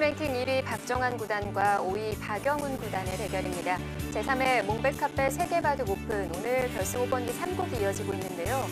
랭킹 1위 박정환 구단과 5위 박영훈 구단의 대결입니다. 제3회 몽백카페 세계바둑 오픈, 오늘 결승 5번기 3국이 이어지고 있는데요.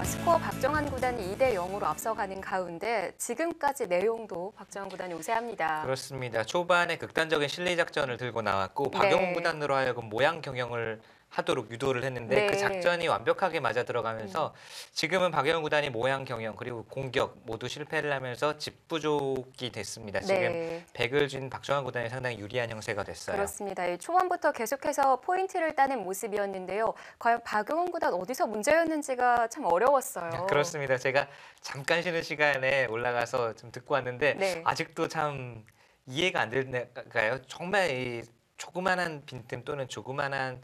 스코어 박정환 구단이 2대 0으로 앞서가는 가운데 지금까지 내용도 박정환 구단이 우세합니다. 그렇습니다. 초반에 극단적인 실리 작전을 들고 나왔고 박영훈 구단으로 하여금 모양 경영을 하도록 유도를 했는데 그 작전이 완벽하게 맞아 들어가면서 지금은 박영훈 구단이 모양 경영 그리고 공격 모두 실패를 하면서 집부족이 됐습니다. 지금 100을 쥔 박정환 구단이 상당히 유리한 형세가 됐어요. 그렇습니다. 초반부터 계속해서 포인트를 따낸 모습이었는데요. 과연 박영훈 구단 어디서 문제였는지가 참 어려웠어요. 그렇습니다. 제가 잠깐 쉬는 시간에 올라가서 좀 듣고 왔는데 아직도 참 이해가 안 될까요? 정말 이 조그만한 빈틈 또는 조그만한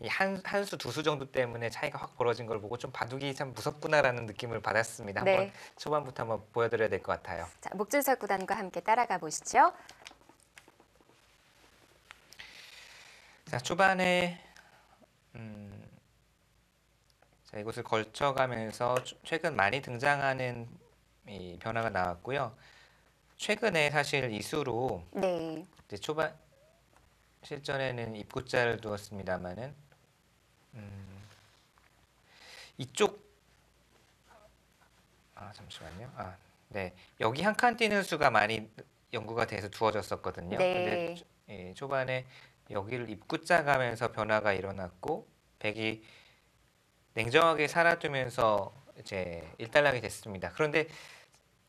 한 수, 두 수 정도 때문에 차이가 확 벌어진 걸 보고 좀 바둑이 참 무섭구나라는 느낌을 받았습니다. 한번 초반부터 한번 보여드려야 될 것 같아요. 자, 목준석 구단과 함께 따라가 보시죠. 자, 초반에 자, 이곳을 걸쳐가면서 최근 많이 등장하는 이 변화가 나왔고요. 최근에 사실 이수로 이제 초반 실전에는 입구자를 두었습니다만은 이쪽 잠시만요. 네, 여기 한 칸 뛰는 수가 많이 연구가 돼서 두어졌었거든요. 근데 초반에 여기를 입구자 가면서 변화가 일어났고 백이 냉정하게 살아두면서 이제 일단락이 됐습니다. 그런데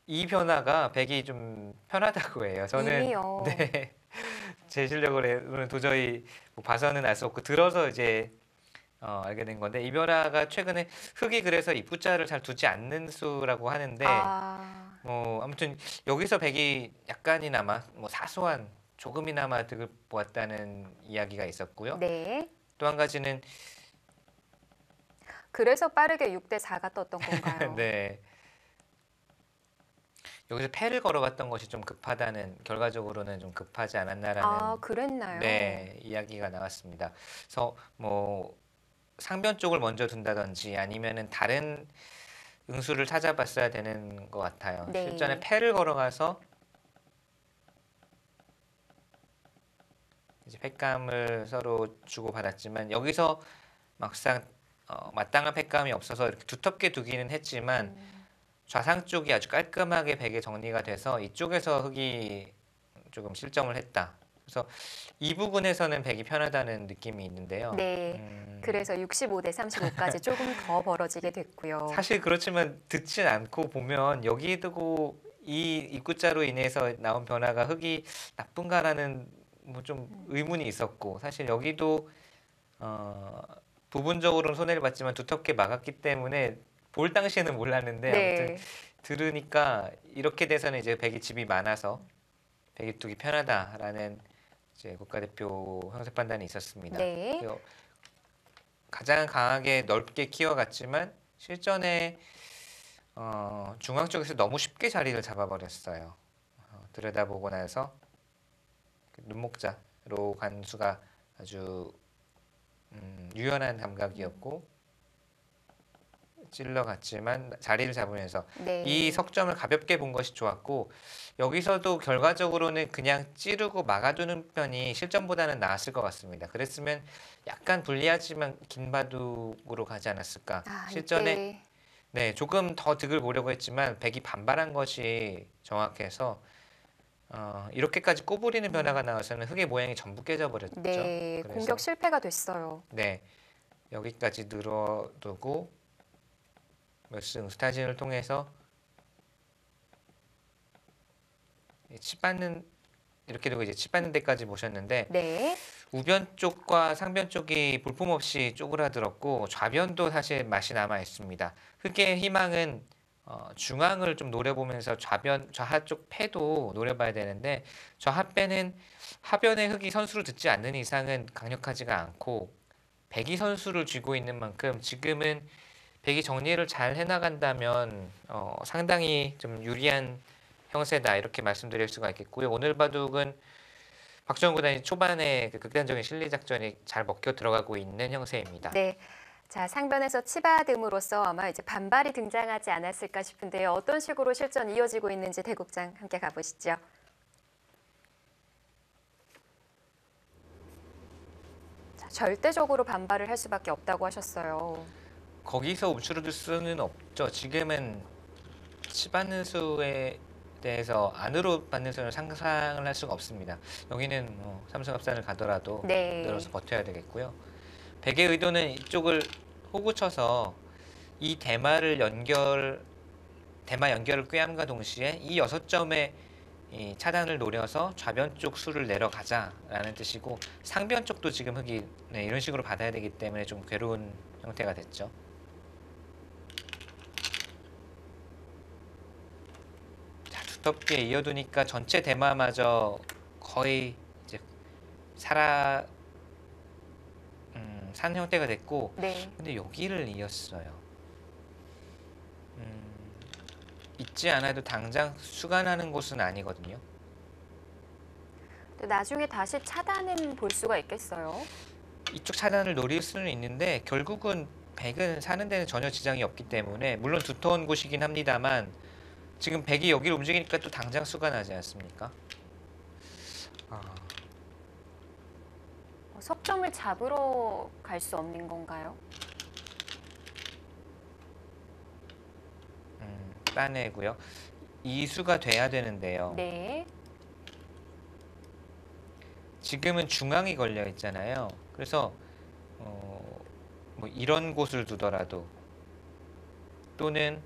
이 변화가 백이 좀 편하다고 해요. 저는 네. 제 실력으로는 도저히 봐서는 알 수 없고 들어서 이제 알게 된 건데 이 변화가 최근에 흑이 그래서 입구자를 잘 두지 않는 수라고 하는데 아무튼 여기서 백이 약간이나마 사소한 조금이나마 득을 보았다는 이야기가 있었고요. 또 한 가지는 그래서 빠르게 6대 4가 떴던 건가요? 네. 여기서 패를 걸어갔던 것이 좀 급하다는, 결과적으로는 좀 급하지 않았나라는 그랬나요? 네, 이야기가 나왔습니다. 그래서 상변 쪽을 먼저 둔다든지 아니면은 다른 응수를 찾아봤어야 되는 것 같아요. 실전에 패를 걸어가서 이제 패감을 서로 주고받았지만 여기서 막상 마땅한 패감이 없어서 이렇게 두텁게 두기는 했지만 좌상 쪽이 아주 깔끔하게 백에 정리가 돼서 이쪽에서 흑이 조금 실점을 했다. 그래서 이 부분에서는 백이 편하다는 느낌이 있는데요. 그래서 65대 35까지 조금 더 벌어지게 됐고요. 사실 그렇지만 듣진 않고 보면 여기 두고 이 입구자로 인해서 나온 변화가 흑이 나쁜가라는 좀 의문이 있었고 사실 여기도 부분적으로는 손해를 봤지만 두텁게 막았기 때문에 볼 당시에는 몰랐는데 아무튼 들으니까 이렇게 돼서는 이제 백이 집이 많아서 백이 두기 편하다라는 이제 국가대표 형세 판단이 있었습니다. 가장 강하게 넓게 키워갔지만 실전에 중앙 쪽에서 너무 쉽게 자리를 잡아버렸어요. 들여다보고 나서 눈목자로 간 수가 아주 유연한 감각이었고 찔러갔지만 자리를 잡으면서 이 석점을 가볍게 본 것이 좋았고 여기서도 결과적으로는 그냥 찌르고 막아두는 편이 실점보다는 나았을 것 같습니다. 그랬으면 약간 불리하지만 긴 바둑으로 가지 않았을까. 실전에 조금 더 득을 보려고 했지만 백이 반발한 것이 정확해서 이렇게,까지 꼬부리는 변화가 나와서는 흑의 모양이 전부 깨져버렸죠. 그래서 공격 실패가 됐어요. 네, 여기까지 늘어두고 몇승 스타진을 통해서 치받는 이렇게 되고 이제 치받는 데까지 보셨는데 우변 쪽과 상변 쪽이 볼품없이 쪼그라들었고 좌변도 사실 맛이 남아 있습니다. 흑의 희망은 중앙을 좀 노려보면서 좌하 쪽 패도 노려봐야 되는데 좌하패는 하변의 흑이 선수를 듣지 않는 이상은 강력하지가 않고 백이 선수를 쥐고 있는 만큼 지금은 백이 정리를 잘 해나간다면 상당히 좀 유리한 형세다 이렇게 말씀드릴 수가 있겠고요. 오늘 바둑은 박정훈 구단이 초반에 그 극단적인 실리 작전이 잘 먹혀 들어가고 있는 형세입니다. 자, 상변에서 치받음으로써 아마 이제 반발이 등장하지 않았을까 싶은데요. 어떤 식으로 실전 이어지고 있는지 대국장 함께 가보시죠. 절대적으로 반발을 할 수밖에 없다고 하셨어요. 거기서 움츠러들 수는 없죠. 지금은 치받는 수에 대해서 안으로 받는 수는 상상을 할 수가 없습니다. 여기는 뭐 삼성합산을 가더라도 네. 늘어서 버텨야 되겠고요. 백의 의도는 이쪽을 호구 쳐서 이 대마 연결을 꾀함과 동시에 이 6점의 이 차단을 노려서 좌변 쪽 수를 내려가자라는 뜻이고, 상변 쪽도 지금 흙이 이런 식으로 받아야 되기 때문에 좀 괴로운 형태가 됐죠. 자, 두텁게 이어두니까 전체 대마마저 거의 이제 산 형태가 됐고, 네. 근데 여기를 이었어요. 잊지 않아도 당장 수간하는 곳은 아니거든요. 나중에 다시 차단은 볼 수가 있겠어요. 이쪽 차단을 노릴 수는 있는데 결국은 백은 사는 데는 전혀 지장이 없기 때문에, 물론 두터운 곳이긴 합니다만 지금 백이 여기를 움직이니까 또 당장 수간하지 않습니까? 석점을 잡으러 갈 수 없는 건가요? 따내고요. 이수가 돼야 되는데요. 네. 지금은 중앙이 걸려 있잖아요. 그래서 뭐 이런 곳을 두더라도, 또는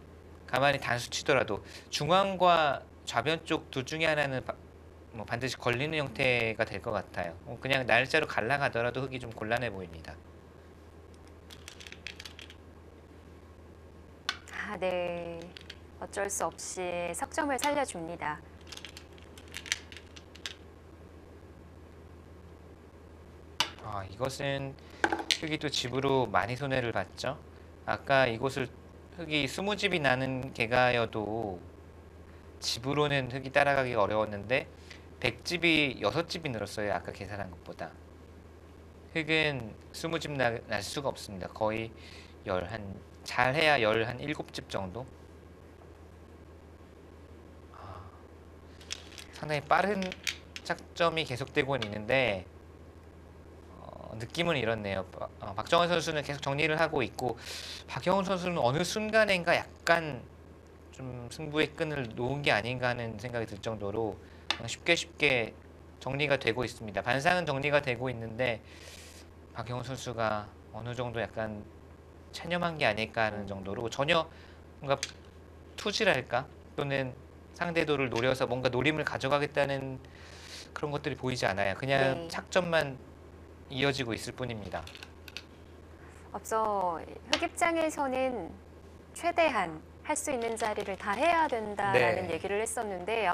가만히 단수 치더라도 중앙과 좌변 쪽 둘 중에 하나는 뭐 반드시 걸리는 형태가 될 것 같아요. 그냥 날짜로 갈라가더라도 흙이 좀 곤란해 보입니다. 네. 어쩔 수 없이 석점을 살려줍니다. 이것은 흙이 또 집으로 많이 손해를 봤죠. 아까 이곳을 흙이 20집이 나는 개가여도 집으로는 흙이 따라가기가 어려웠는데 100집이 6집이 늘었어요. 아까 계산한 것보다. 흙은 20집 날 수가 없습니다. 거의 잘해야 17집 정도. 상당히 빠른 착점이 계속되고 있는데 느낌은 이렇네요. 박정원 선수는 계속 정리를 하고 있고, 박영훈 선수는 어느 순간인가 약간 좀 승부의 끈을 놓은 게 아닌가 하는 생각이 들 정도로 쉽게 정리가 되고 있습니다. 반상은 정리가 되고 있는데 박영훈 선수가 어느 정도 약간 체념한 게 아닐까 하는 정도로 전혀 뭔가 투지랄까, 또는 상대도를 노려서 뭔가 노림을 가져가겠다는 그런 것들이 보이지 않아요. 그냥 네. 착점만 이어지고 있을 뿐입니다. 앞서 흑 입장에서는 최대한 할 수 있는 자리를 다 해야 된다라는 네. 얘기를 했었는데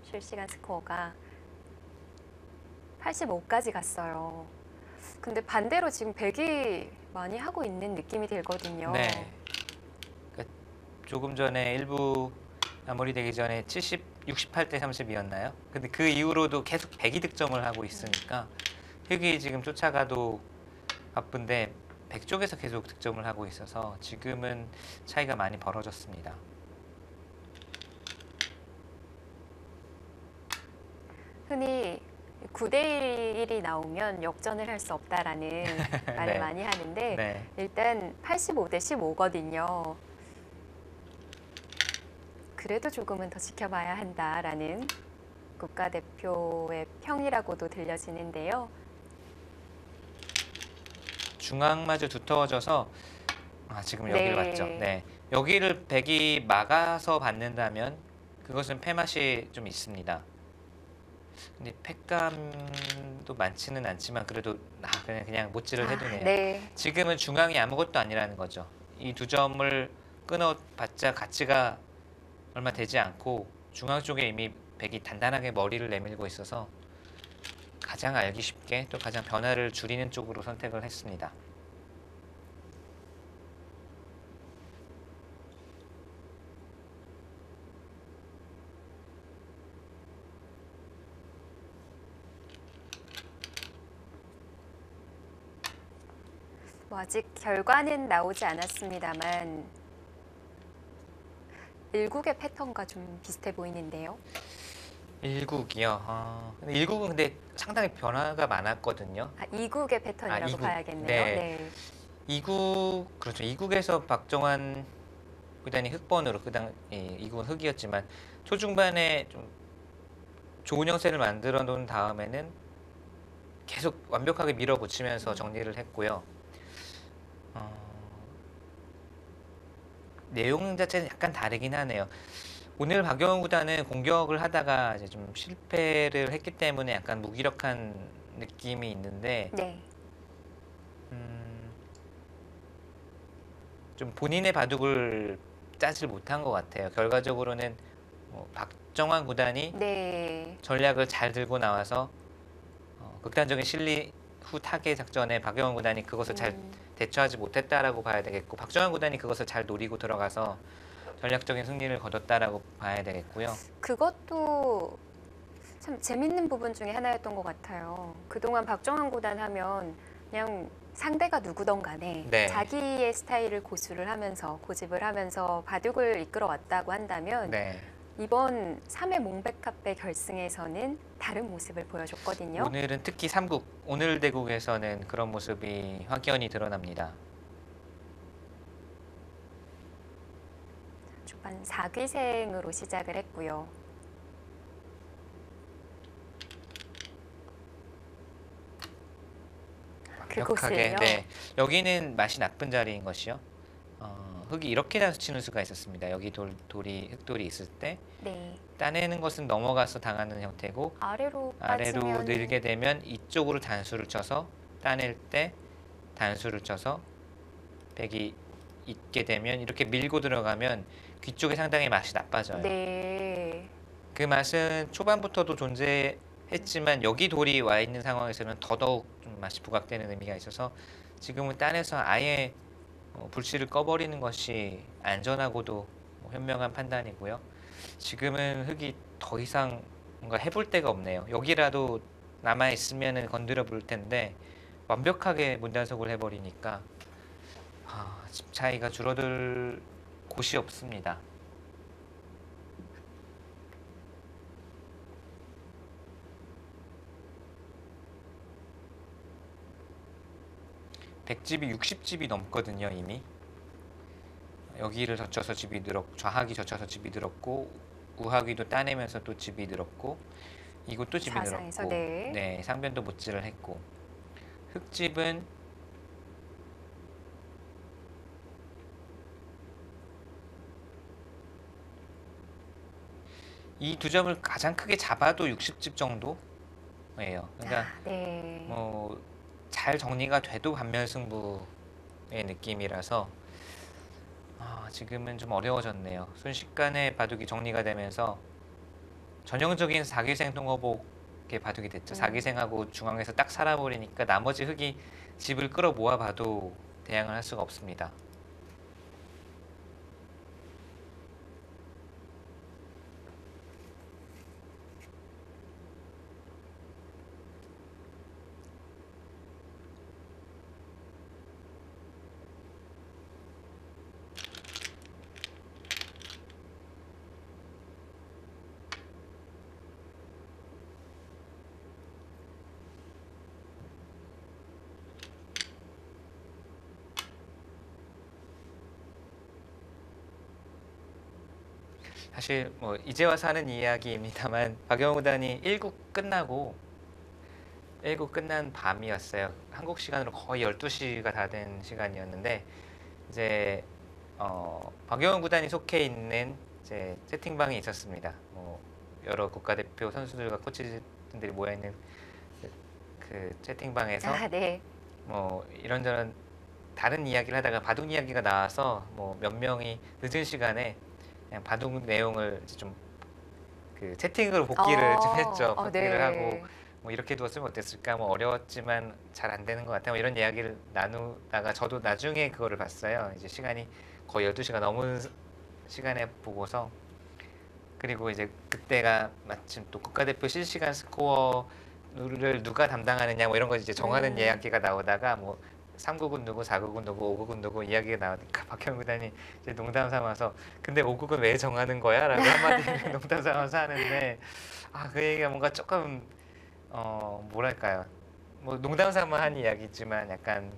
실시간 스코어가 85까지 갔어요. 근데 반대로 지금 100이 많이 하고 있는 느낌이 들거든요. 네. 그러니까 조금 전에 1부 마무리되기 전에 68대 30이었나요? 근데 그 이후로도 계속 100이 득점을 하고 있으니까 흑이 지금 쫓아가도 바쁜데 100 쪽에서 계속 득점을 하고 있어서 지금은 차이가 많이 벌어졌습니다. 흔히 9대 1이 나오면 역전을 할 수 없다라는 말을 네. 많이 하는데 네. 일단 85대 15거든요. 그래도 조금은 더 지켜봐야 한다라는 국가대표의 평이라고도 들려지는데요. 중앙마저 두터워져서 지금 여기를 네. 봤죠. 네. 여기를 백이 막아서 받는다면 그것은 패맛이 좀 있습니다. 근데 패감도 많지는 않지만 그래도 그냥 못질을 해두네요. 네. 지금은 중앙이 아무것도 아니라는 거죠. 이 두 점을 끊어봤자 가치가 얼마 되지 않고 중앙 쪽에 이미 백이 단단하게 머리를 내밀고 있어서 가장 알기 쉽게 또 가장 변화를 줄이는 쪽으로 선택을 했습니다. 아직 결과는 나오지 않았습니다만 일국의 패턴과 좀 비슷해 보이는데요. 1국이요. 근데 1국은 근데 상당히 변화가 많았거든요. 아, 2국의 패턴이라고 2국. 봐야겠네요. 네. 네. 2국 그렇죠. 2국에서 박정환 구단이 흑번으로 그당 2국은 흑이었지만 초중반에 좀 좋은 형세를 만들어 놓은 다음에는 계속 완벽하게 밀어붙이면서 정리를 했고요. 내용 자체는 약간 다르긴 하네요. 오늘 박영훈 구단은 공격을 하다가 이제 좀 실패를 했기 때문에 약간 무기력한 느낌이 있는데 네. 좀 본인의 바둑을 짜질 못한 것 같아요. 결과적으로는 박정환 구단이 네. 전략을 잘 들고 나와서 극단적인 실리 후 타계 작전에 박영훈 구단이 그것을 잘 대처하지 못했다라고 봐야 되겠고 박정환 구단이 그것을 잘 노리고 들어가서 전략적인 승리를 거뒀다라고 봐야 되겠고요. 그것도 참 재밌는 부분 중에 하나였던 것 같아요. 그동안 박정환 구단 하면 그냥 상대가 누구든 간에 네. 자기의 스타일을 고수를 하면서 고집을 하면서 바둑을 이끌어 왔다고 한다면 네. 이번 3회 몽백카페 결승에서는 다른 모습을 보여줬거든요. 오늘은 특히 3국 오늘 대국에서는 그런 모습이 확연히 드러납니다. 초반 4귀생으로 시작을 했고요. 완벽하게. 그곳을요? 네. 여기는 맛이 나쁜 자리인 것이요. 흙이 이렇게 다치는 수가 있었습니다. 여기 흙돌이 있을 때 네. 따내는 것은 넘어가서 당하는 형태고 아래로 아래로 빠지면 늘게 되면 이쪽으로 단수를 쳐서 따낼 때 단수를 쳐서 백이 있게 되면 이렇게 밀고 들어가면 귀 쪽에 상당히 맛이 나빠져요. 네. 그 맛은 초반부터도 존재했지만 여기 돌이 와 있는 상황에서는 더더욱 좀 맛이 부각되는 의미가 있어서 지금은 딴에서 아예 불씨를 꺼버리는 것이 안전하고도 현명한 판단이고요. 지금은 흙이 더 이상 뭔가 해볼 데가 없네요. 여기라도 남아 있으면은 건드려 볼 텐데 완벽하게 문단속을 해버리니까 집 차이가 줄어들 곳이 없습니다. 백집이 60집이 넘거든요 이미. 여기를 젖혀서 집이 늘었고 좌하기 젖혀서 집이 늘었고 우하기도 따내면서 또 집이 늘었고 이곳도 집이 사상에서, 늘었고 네. 상변도 못질을 했고 흙집은 이 두 점을 가장 크게 잡아도 60집 정도예요. 그러니까 네. 잘 정리가 돼도 반면승부의 느낌이라서 지금은 좀 어려워졌네요. 순식간에 바둑이 정리가 되면서 전형적인 사기생 통어복의 바둑이 됐죠. 사기생하고 중앙에서 딱 살아버리니까 나머지 흙이 집을 끌어 모아봐도 대항을 할 수가 없습니다. 사실 이제 와서 하는 이야기입니다만 박영호 구단이 1국 끝난 밤이었어요. 한국 시간으로 거의 12시가 다 된 시간이었는데 이제 박영호 구단이 속해 있는 이제 채팅방이 있었습니다. 여러 국가대표 선수들과 코치들이 모여 있는 그 채팅방에서 네. 이런저런 다른 이야기를 하다가 바둑 이야기가 나와서 몇 명이 늦은 시간에 그냥 바둑 내용을 이제 좀 그 채팅으로 복기를 좀 했죠. 복기를 네. 하고 이렇게 두었으면 어땠을까? 어려웠지만 잘 안 되는 것 같아. 이런 이야기를 나누다가 저도 나중에 그거를 봤어요. 이제 시간이 거의 12시가 넘은 시간에 보고서 그리고 이제 그때가 마침 또 국가대표 실시간 스코어를 누가 담당하느냐 이런 거 이제 정하는 이야기가 나오다가 3국은 누구, 4국은 누구, 5국은 누구 이야기가 나오니까 박형 구단이 이제 농담 삼아서 근데 5국은 왜 정하는 거야? 라고 한마디 농담 삼아서 하는데 그 얘기가 뭔가 조금 뭐랄까요? 뭐 농담 삼아 한 이야기지만 약간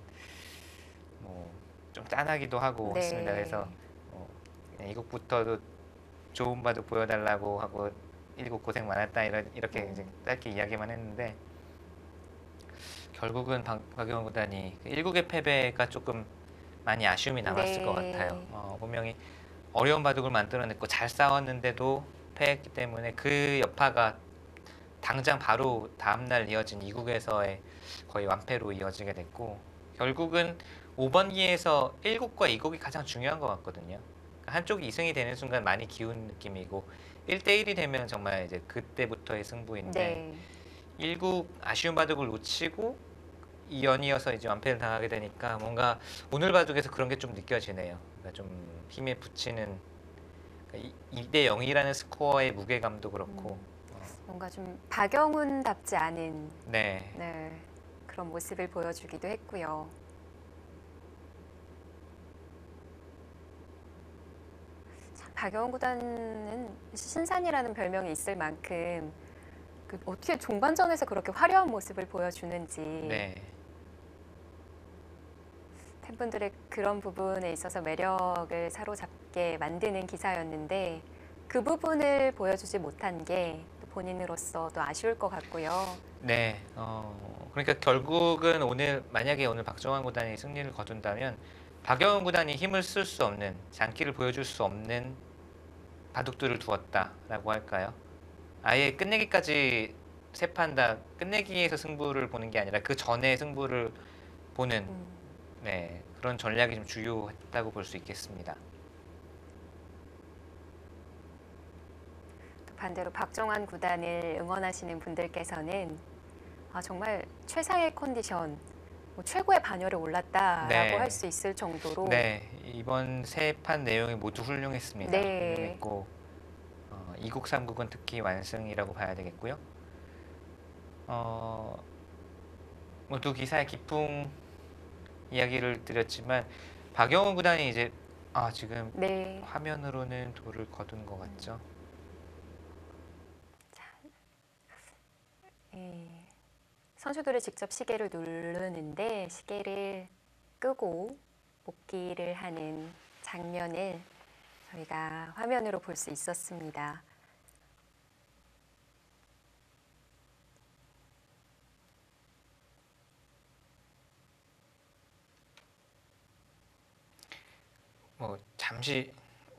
뭐 좀 짠하기도 하고 했습니다. 그래서 네. 그냥 이곡부터도 좋은 바둑 보여달라고 하고 일곱 고생 많았다 이렇게 이제 짧게 이야기만 했는데 결국은 박영훈 구단이 그 일국의 패배가 조금 많이 아쉬움이 남았을 것 같아요. 네. 분명히 어려운 바둑을 만들어냈고 잘 싸웠는데도 패했기 때문에 그 여파가 당장 바로 다음날 이어진 이국에서의 거의 완패로 이어지게 됐고 결국은 5번기에서 1국과 2국이 가장 중요한 것 같거든요. 그러니까 한쪽이 2승이 되는 순간 많이 기운 느낌이고 1대1이 되면 정말 이제 그때부터의 승부인데 네. 1국 아쉬운 바둑을 놓치고 2연이어서 이제 완패를 당하게 되니까 뭔가 오늘 바둑에서 그런 게 좀 느껴지네요. 그러니까 좀 힘에 붙이는 2대 0이라는 스코어의 무게감도 그렇고 뭔가 좀 박영훈답지 않은 네. 네, 그런 모습을 보여주기도 했고요. 참, 박영훈 구단은 신산이라는 별명이 있을 만큼 어떻게 종반전에서 그렇게 화려한 모습을 보여주는지 네. 팬분들의 그런 부분에 있어서 매력을 사로잡게 만드는 기사였는데 그 부분을 보여주지 못한 게 본인으로서도 아쉬울 것 같고요. 네. 그러니까 결국은 만약에 오늘 박정환 구단이 승리를 거둔다면 박영훈 구단이 힘을 쓸 수 없는 장기를 보여줄 수 없는 바둑들을 두었다라고 할까요? 아예 끝내기까지 세 판 다 끝내기에서 승부를 보는 게 아니라 그 전에 승부를 보는 네, 그런 전략이 좀 주요했다고 볼 수 있겠습니다. 또 반대로 박정환 구단을 응원하시는 분들께서는 정말 최상의 컨디션, 최고의 반열에 올랐다라고 네. 할 수 있을 정도로 네, 이번 세 판 내용이 모두 훌륭했습니다. 네. 훌륭했고 2국, 3국은 특히 완승이라고 봐야 되겠고요. 모두 기사의 깊은 이야기를 드렸지만 박영훈 구단이 이제 지금 네. 화면으로는 돌을 거둔 것 같죠. 선수들이 직접 시계를 누르는데 시계를 끄고 복귀를 하는 장면을 저희가 화면으로 볼 수 있었습니다. 뭐 잠시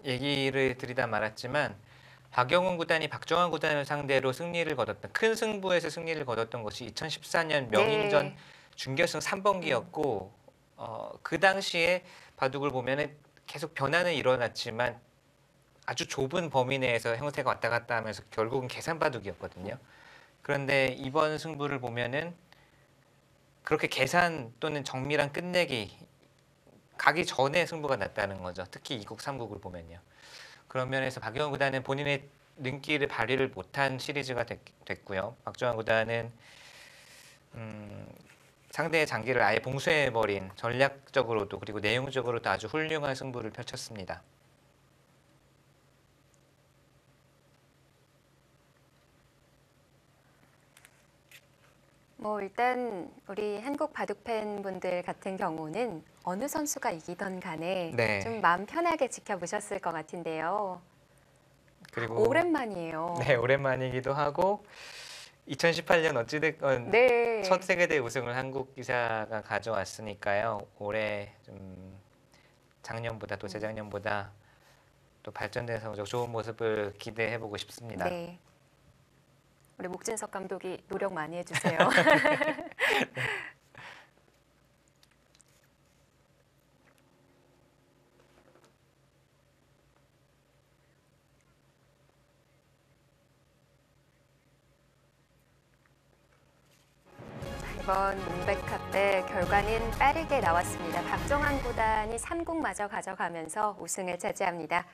얘기를 드리다 말았지만 박영훈 구단이 박정환 구단을 상대로 승리를 거뒀던 큰 승부에서 승리를 거뒀던 것이 2014년 명인전 네. 준결승 3번기였고 그 당시에 바둑을 보면은 계속 변화는 일어났지만 아주 좁은 범위 내에서 형태가 왔다 갔다 하면서 결국은 계산 바둑이었거든요. 그런데 이번 승부를 보면은 그렇게 계산 또는 정밀한 끝내기 가기 전에 승부가 났다는 거죠. 특히 2국, 3국을 보면요. 그런 면에서 박영훈 구단은 본인의 능기를 발휘를 못한 시리즈가 됐고요. 박정환 구단은 상대의 장기를 아예 봉쇄해버린 전략적으로도 그리고 내용적으로도 아주 훌륭한 승부를 펼쳤습니다. 일단 우리 한국 바둑 팬분들 같은 경우는 어느 선수가 이기던 간에 네. 좀 마음 편하게 지켜보셨을 것 같은데요. 그리고 오랜만이에요. 네, 오랜만이기도 하고 2018년 어찌됐건 네. 첫 세계대회 우승을 한국 기사가 가져왔으니까요. 올해 좀 작년보다 또 재작년보다 또 발전돼서 좋은 모습을 기대해보고 싶습니다. 네. 우리 목진석 감독이 노력 많이 해주세요. 이번 문백컵의 결과는 빠르게 나왔습니다. 박정환 구단이 3국마저 가져가면서 우승을 차지합니다.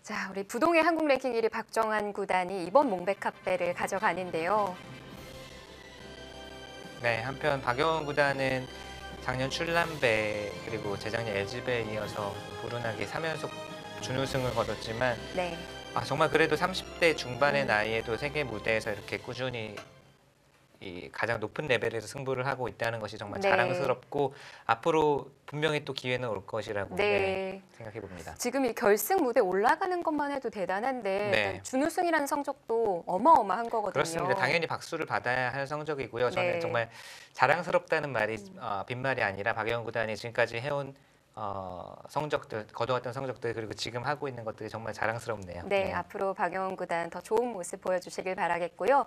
자, 우리 부동의 한국 랭킹 1위 박정환 구단이 이번 몽백컵배를 가져가는데요. 네, 한편 박영훈 구단은 작년 출란배 그리고 재작년 LG배에 이어서 불운하게 3연속 준우승을 거뒀지만 네. 정말 그래도 30대 중반의 음. 나이에도 세계 무대에서 이렇게 꾸준히 이 가장 높은 레벨에서 승부를 하고 있다는 것이 정말 네. 자랑스럽고 앞으로 분명히 또 기회는 올 것이라고 네. 생각해 봅니다. 지금 이 결승 무대 올라가는 것만 해도 대단한데 네. 일단 준우승이라는 성적도 어마어마한 거거든요. 그렇습니다. 당연히 박수를 받아야 할 성적이고요. 저는 네. 정말 자랑스럽다는 말이 빈말이 아니라 박영훈 구단이 지금까지 해온 성적들, 거둬왔던 성적들 그리고 지금 하고 있는 것들이 정말 자랑스럽네요. 네, 앞으로 박영훈 구단 더 좋은 모습 보여주시길 바라겠고요.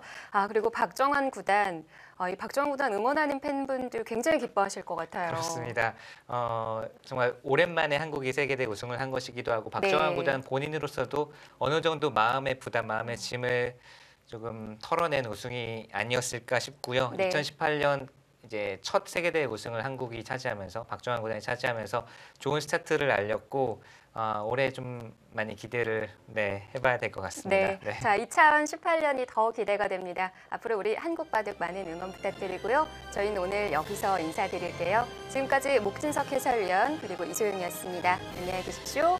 그리고 박정환 구단, 이 박정환 구단 응원하는 팬분들 굉장히 기뻐하실 것 같아요. 그렇습니다. 정말 오랜만에 한국이 세계대 우승을 한 것이기도 하고 박정환 네. 구단 본인으로서도 어느 정도 마음의 부담, 마음의 짐을 조금 털어낸 우승이 아니었을까 싶고요. 네. 2018년 이제 첫 세계대회 우승을 한국이 차지하면서 박정환 구단이 차지하면서 좋은 스타트를 알렸고 올해 좀 많이 기대를 해봐야 될 것 같습니다. 네. 자, 2018년이 더 기대가 됩니다. 앞으로 우리 한국 바둑 많은 응원 부탁드리고요. 저희는 오늘 여기서 인사드릴게요. 지금까지 목진석 해설위원 그리고 이소영이었습니다. 안녕히 계십시오.